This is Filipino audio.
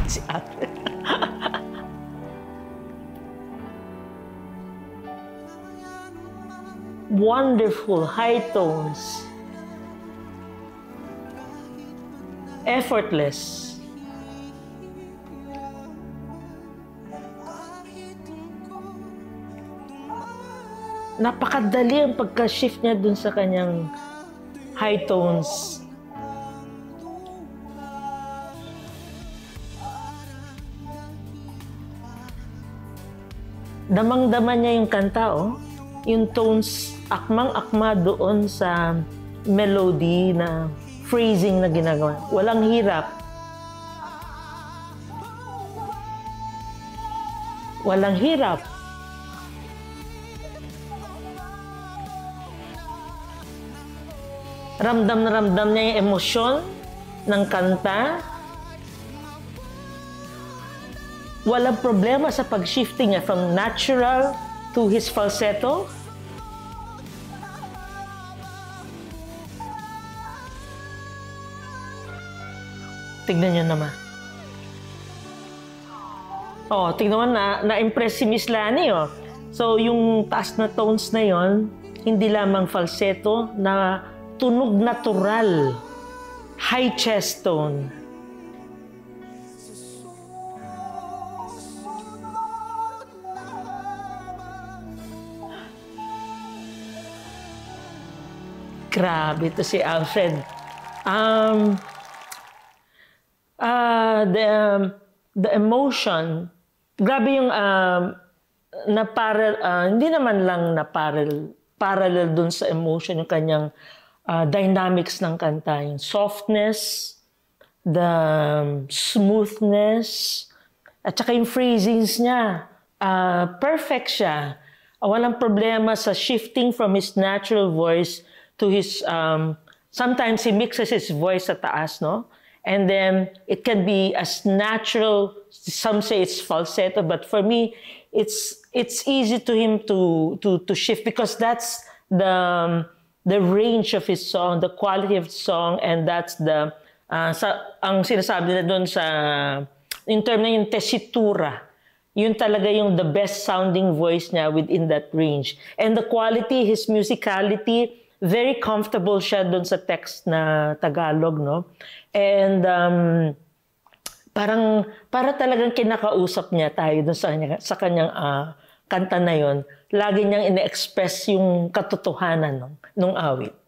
Si ate. Wonderful high tones. Effortless. Napakadali ang pagka-shift niya dun sa kanyang high tones. Damang-dama niya yung kanta, oh. Yung tones, akmang-akma doon sa melody na phrasing na ginagawa. Walang hirap. Walang hirap. Ramdam na ramdam niya yung emosyon ng kanta. Walang problema sa pag-shifting niya from natural to his falsetto. Tignan niyo naman. Oh, tignan mo na-impress si Miss Lani, oh. So, yung taas na tones na yon, hindi lamang falsetto, na tunog natural. High chest tone. Grabe ito si Alfred. The emotion, grabe yung hindi naman lang parallel dun sa emotion, yung kanyang dynamics ng kanta, yung softness, the smoothness, at saka yung phrasings niya. Perfect siya. Walang problema sa shifting from his natural voice to his, sometimes he mixes his voice sa taas, no? And then it can be as natural, some say it's falsetto, but for me, it's easy to him to shift, because that's the range of his song, the quality of the song, and that's ang sinasabi na doon sa, in term na yung tesitura, yun talaga yung the best sounding voice niya within that range. And the quality, his musicality, very comfortable siya doon sa text na Tagalog, no? And para talagang kinakausap niya tayo doon sa kanyang kanta na yon. Lagi niyang ine-express yung katotohanan nung awit.